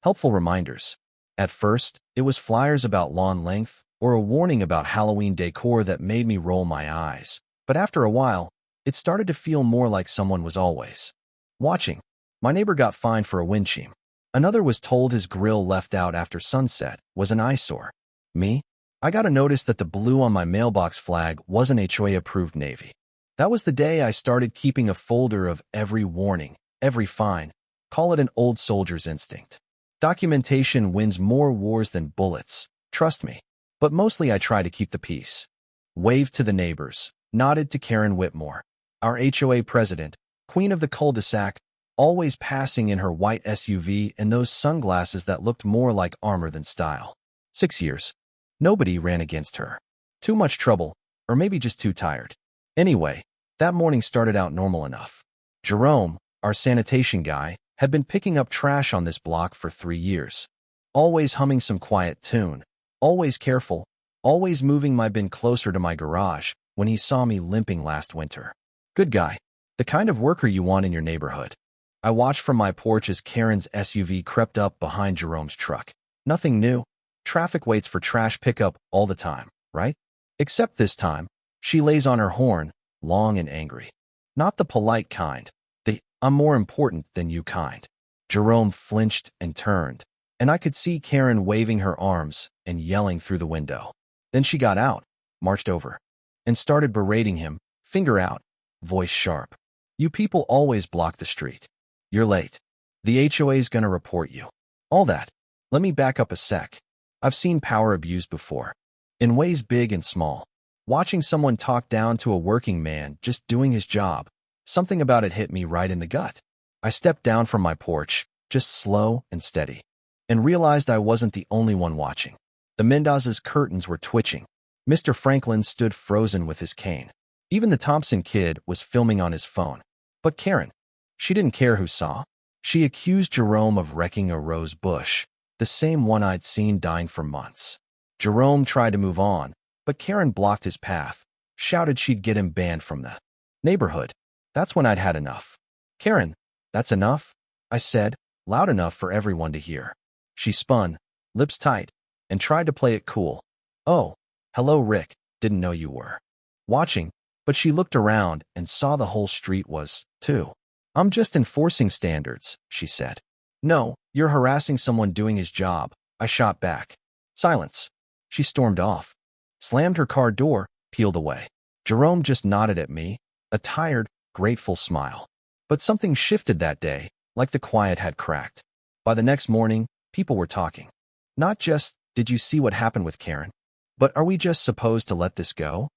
helpful reminders. At first, it was flyers about lawn length or a warning about Halloween decor that made me roll my eyes. But after a while, it started to feel more like someone was always watching. My neighbor got fined for a wind chime. Another was told his grill left out after sunset was an eyesore. Me? I got a notice that the blue on my mailbox flag wasn't HOA-approved Navy. That was the day I started keeping a folder of every warning, every fine. Call it an old soldier's instinct. Documentation wins more wars than bullets, trust me. But mostly I try to keep the peace. Waved to the neighbors, nodded to Karen Whitmore, our HOA president, queen of the cul-de-sac, always passing in her white SUV and those sunglasses that looked more like armor than style. 6 years. Nobody ran against her. Too much trouble, or maybe just too tired. Anyway, that morning started out normal enough. Jerome, our sanitation guy, had been picking up trash on this block for 3 years. Always humming some quiet tune, always careful, always moving my bin closer to my garage when he saw me limping last winter. Good guy. The kind of worker you want in your neighborhood. I watched from my porch as Karen's SUV crept up behind Jerome's truck. Nothing new. Traffic waits for trash pickup all the time, right? Except this time, she lays on her horn, long and angry. Not the polite kind, the "I'm more important than you" kind. Jerome flinched and turned, and I could see Karen waving her arms and yelling through the window. Then she got out, marched over, and started berating him, finger out, voice sharp. "You people always block the street. You're late. The HOA's gonna report you." All that. Let me back up a sec. I've seen power abused before, in ways big and small. Watching someone talk down to a working man just doing his job, something about it hit me right in the gut. I stepped down from my porch, just slow and steady, and realized I wasn't the only one watching. The Mendoz's curtains were twitching. Mr. Franklin stood frozen with his cane. Even the Thompson kid was filming on his phone. But Karen, she didn't care who saw. She accused Jerome of wrecking a rose bush, the same one I'd seen dying for months. Jerome tried to move on, but Karen blocked his path, shouted she'd get him banned from the neighborhood. That's when I'd had enough. "Karen, that's enough," I said, loud enough for everyone to hear. She spun, lips tight, and tried to play it cool. "Oh, hello, Rick, didn't know you were watching," but she looked around and saw the whole street was, too. "I'm just enforcing standards," she said. "No, you're harassing someone doing his job," I shot back. Silence. She stormed off, slammed her car door, peeled away. Jerome just nodded at me, a tired, grateful smile. But something shifted that day, like the quiet had cracked. By the next morning, people were talking. Not just, "Did you see what happened with Karen?" but "Are we just supposed to let this go?"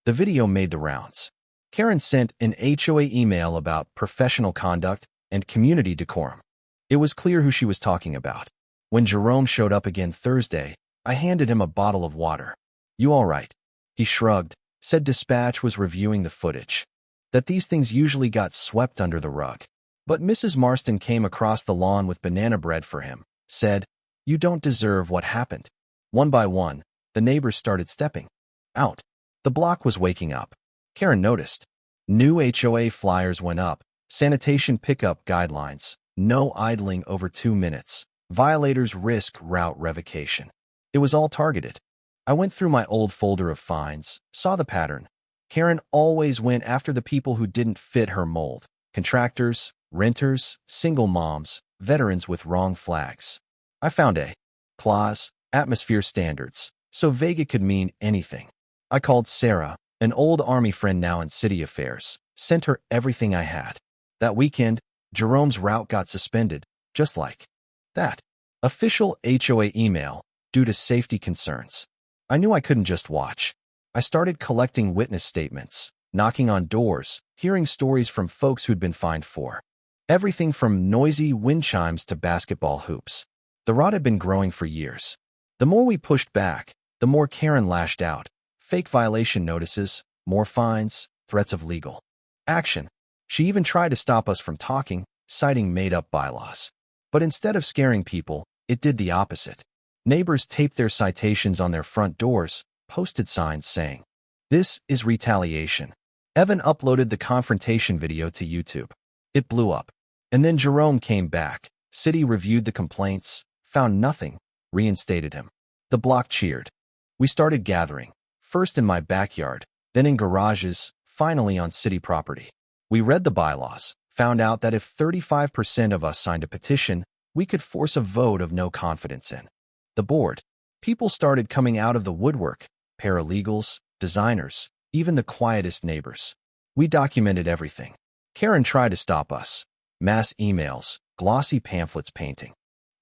The video made the rounds. Karen sent an HOA email about professional conduct and community decorum. It was clear who she was talking about. When Jerome showed up again Thursday, I handed him a bottle of water. "You all right?" He shrugged, said dispatch was reviewing the footage, that these things usually got swept under the rug. But Mrs. Marston came across the lawn with banana bread for him, said, "You don't deserve what happened." One by one, the neighbors started stepping out. The block was waking up. Karen noticed. New HOA flyers went up, sanitation pickup guidelines, no idling over 2 minutes, violators risk route revocation. It was all targeted. I went through my old folder of fines, saw the pattern. Karen always went after the people who didn't fit her mold. Contractors, renters, single moms, veterans with wrong flags. I found a clause, atmosphere standards, so vague it could mean anything. I called Sarah, an old Army friend now in city affairs, sent her everything I had. That weekend, Jerome's route got suspended, just like that. Official HOA email, due to safety concerns. I knew I couldn't just watch. I started collecting witness statements, knocking on doors, hearing stories from folks who'd been fined for everything from noisy wind chimes to basketball hoops. The rot had been growing for years. The more we pushed back, the more Karen lashed out. Fake violation notices, more fines, threats of legal action. She even tried to stop us from talking, citing made-up bylaws. But instead of scaring people, it did the opposite. Neighbors taped their citations on their front doors, posted signs saying, "This is retaliation." Evan uploaded the confrontation video to YouTube. It blew up. And then Jerome came back. City reviewed the complaints, Found nothing. Reinstated him. The block cheered. We started gathering, first in my backyard, then in garages, finally on city property. We read the bylaws, found out that if 35% of us signed a petition, we could force a vote of no confidence in the board. People started coming out of the woodwork, paralegals, designers, even the quietest neighbors. We documented everything. Karen tried to stop us. Mass emails, glossy pamphlets painting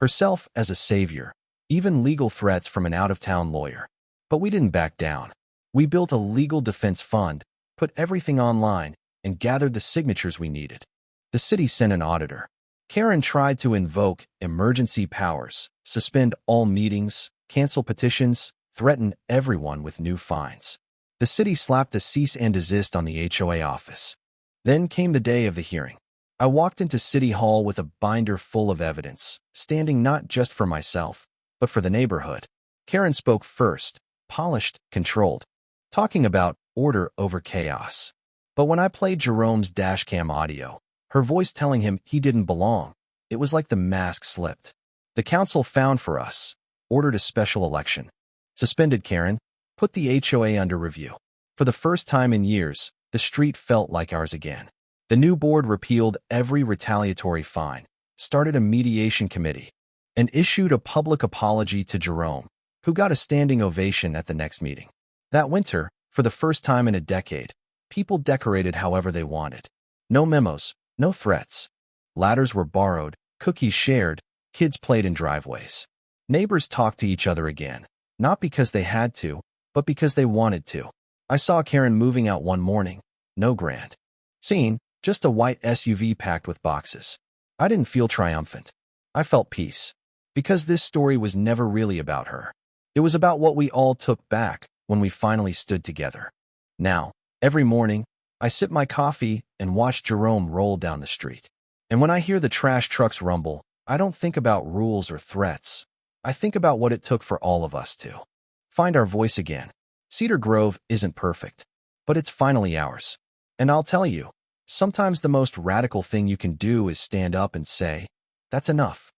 herself as a savior, even legal threats from an out-of-town lawyer. But we didn't back down. We built a legal defense fund, put everything online, and gathered the signatures we needed. The city sent an auditor. Karen tried to invoke emergency powers, suspend all meetings, cancel petitions, threaten everyone with new fines. The city slapped a cease and desist on the HOA office. Then came the day of the hearing. I walked into City Hall with a binder full of evidence, standing not just for myself, but for the neighborhood. Karen spoke first, polished, controlled, talking about order over chaos. But when I played Jerome's dashcam audio, her voice telling him he didn't belong, it was like the mask slipped. The council found for us, ordered a special election, suspended Karen, put the HOA under review. For the first time in years, the street felt like ours again. The new board repealed every retaliatory fine, started a mediation committee, and issued a public apology to Jerome, who got a standing ovation at the next meeting. That winter, for the first time in a decade, people decorated however they wanted. No memos, no threats. Ladders were borrowed, cookies shared, kids played in driveways. Neighbors talked to each other again, not because they had to, but because they wanted to. I saw Karen moving out one morning. No grand scene, just a white SUV packed with boxes. I didn't feel triumphant. I felt peace. Because this story was never really about her. It was about what we all took back when we finally stood together. Now, every morning, I sip my coffee and watch Jerome roll down the street. And when I hear the trash trucks rumble, I don't think about rules or threats. I think about what it took for all of us to find our voice again. Cedar Grove isn't perfect, but it's finally ours. And I'll tell you, sometimes the most radical thing you can do is stand up and say, that's enough.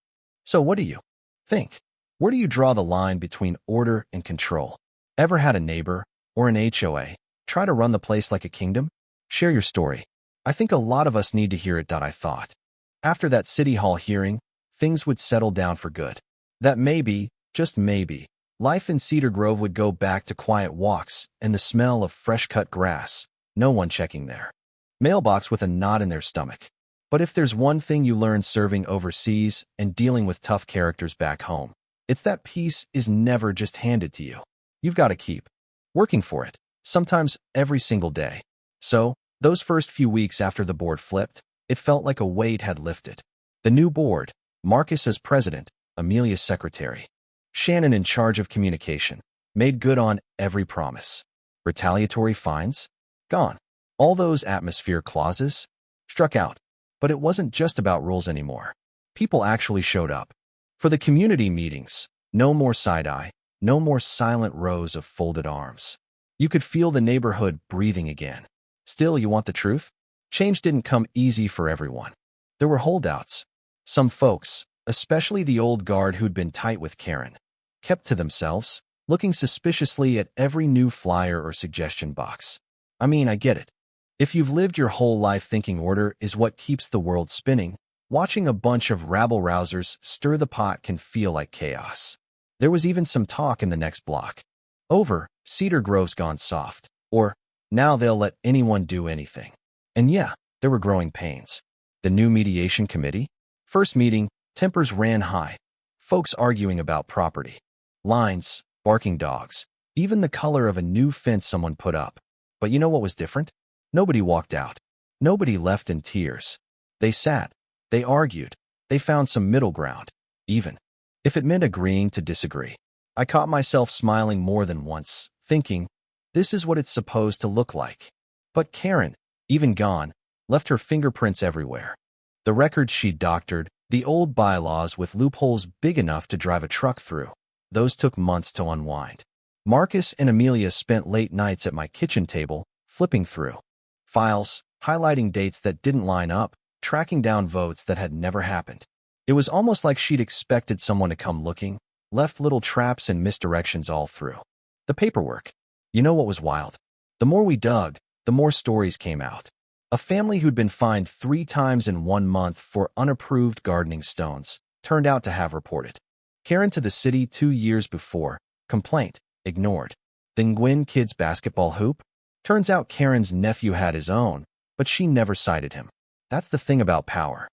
So what do you think? Where do you draw the line between order and control? Ever had a neighbor, or an HOA, try to run the place like a kingdom? Share your story. I think a lot of us need to hear it. I thought, after that City Hall hearing, things would settle down for good. That maybe, just maybe, life in Cedar Grove would go back to quiet walks and the smell of fresh-cut grass, no one checking their mailbox with a knot in their stomach. But if there's one thing you learn serving overseas and dealing with tough characters back home, it's that peace is never just handed to you. You've got to keep working for it, sometimes every single day. So, those first few weeks after the board flipped, it felt like a weight had lifted. The new board, Marcus as president, Amelia secretary, Shannon in charge of communication, made good on every promise. Retaliatory fines? Gone. All those atmosphere clauses? Struck out. But it wasn't just about rules anymore. People actually showed up. For the community meetings, no more side-eye, no more silent rows of folded arms. You could feel the neighborhood breathing again. Still, you want the truth? Change didn't come easy for everyone. There were holdouts. Some folks, especially the old guard who'd been tight with Karen, kept to themselves, looking suspiciously at every new flyer or suggestion box. I mean, I get it. If you've lived your whole life thinking order is what keeps the world spinning, watching a bunch of rabble-rousers stir the pot can feel like chaos. There was even some talk in the next block. Over, Cedar Grove's gone soft. Or, now they'll let anyone do anything. And yeah, there were growing pains. The new mediation committee? First meeting, tempers ran high. Folks arguing about property. Lines, barking dogs. Even the color of a new fence someone put up. But you know what was different? Nobody walked out. Nobody left in tears. They sat. They argued. They found some middle ground. Even if it meant agreeing to disagree. I caught myself smiling more than once, thinking, this is what it's supposed to look like. But Karen, even gone, left her fingerprints everywhere. The records she doctored, the old bylaws with loopholes big enough to drive a truck through. Those took months to unwind. Marcus and Amelia spent late nights at my kitchen table, flipping through files, highlighting dates that didn't line up, tracking down votes that had never happened. It was almost like she'd expected someone to come looking, left little traps and misdirections all through. The paperwork. You know what was wild? The more we dug, the more stories came out. A family who'd been fined 3 times in 1 month for unapproved gardening stones turned out to have reported Karen to the city 2 years before. Complaint ignored. Then Gwen kid's basketball hoop? Turns out Karen's nephew had his own, but she never cited him. That's the thing about power.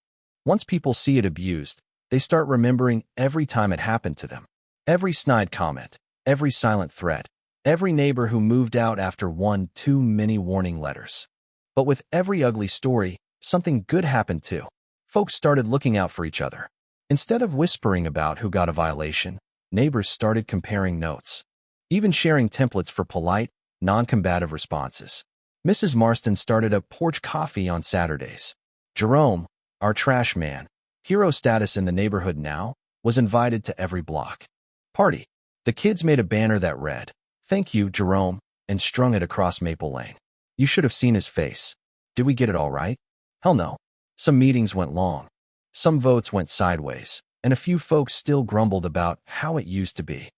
Once people see it abused, they start remembering every time it happened to them. Every snide comment, every silent threat, every neighbor who moved out after one too many warning letters. But with every ugly story, something good happened too. Folks started looking out for each other. Instead of whispering about who got a violation, neighbors started comparing notes, even sharing templates for polite, non-combative responses. Mrs. Marston started a porch coffee on Saturdays. Jerome, our trash man, hero status in the neighborhood now, was invited to every block party. The kids made a banner that read, "Thank you, Jerome," and strung it across Maple Lane. You should have seen his face. Did we get it all right? Hell no. Some meetings went long. Some votes went sideways, and a few folks still grumbled about how it used to be.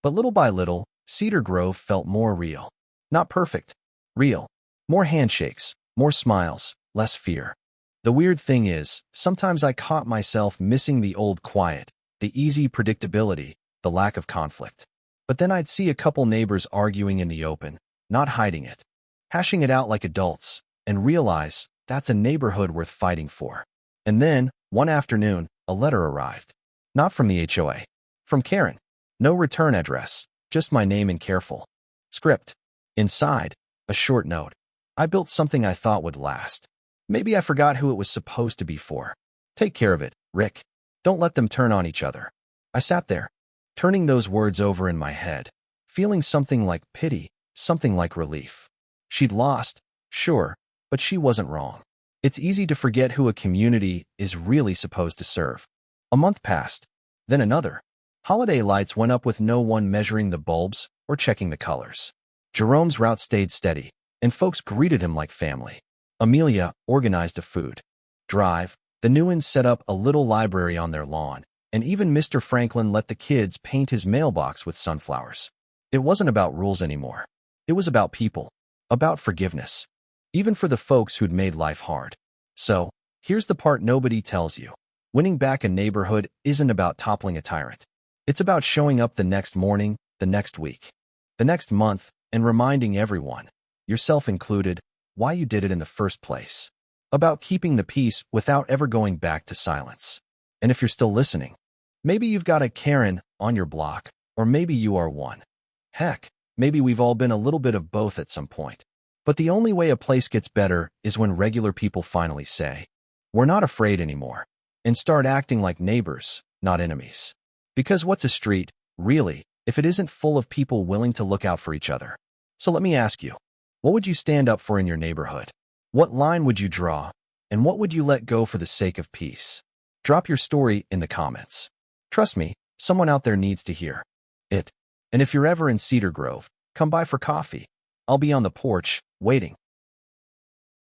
But little by little, Cedar Grove felt more real. Not perfect. Real. More handshakes, more smiles, less fear. The weird thing is, sometimes I caught myself missing the old quiet, the easy predictability, the lack of conflict. But then I'd see a couple neighbors arguing in the open, not hiding it, hashing it out like adults, and realize that's a neighborhood worth fighting for. And then, one afternoon, a letter arrived. Not from the HOA. From Karen. No return address, just my name in careful script. Inside, a short note. I built something I thought would last. Maybe I forgot who it was supposed to be for. Take care of it, Rick. Don't let them turn on each other. I sat there, turning those words over in my head, feeling something like pity, something like relief. She'd lost, sure, but she wasn't wrong. It's easy to forget who a community is really supposed to serve. A month passed, then another. Holiday lights went up with no one measuring the bulbs or checking the colors. Jerome's route stayed steady, and folks greeted him like family. Amelia organized a food drive. The Newens set up a little library on their lawn, and even Mr. Franklin let the kids paint his mailbox with sunflowers. It wasn't about rules anymore. It was about people, about forgiveness, even for the folks who'd made life hard. So, here's the part nobody tells you. Winning back a neighborhood isn't about toppling a tyrant. It's about showing up the next morning, the next week, the next month, and reminding everyone, yourself included, why you did it in the first place. About keeping the peace without ever going back to silence. And if you're still listening, maybe you've got a Karen on your block, or maybe you are one. Heck, maybe we've all been a little bit of both at some point. But the only way a place gets better is when regular people finally say, we're not afraid anymore, and start acting like neighbors, not enemies. Because what's a street, really, if it isn't full of people willing to look out for each other? So let me ask you, what would you stand up for in your neighborhood? What line would you draw? And what would you let go for the sake of peace? Drop your story in the comments. Trust me, someone out there needs to hear it. And if you're ever in Cedar Grove, come by for coffee. I'll be on the porch, waiting.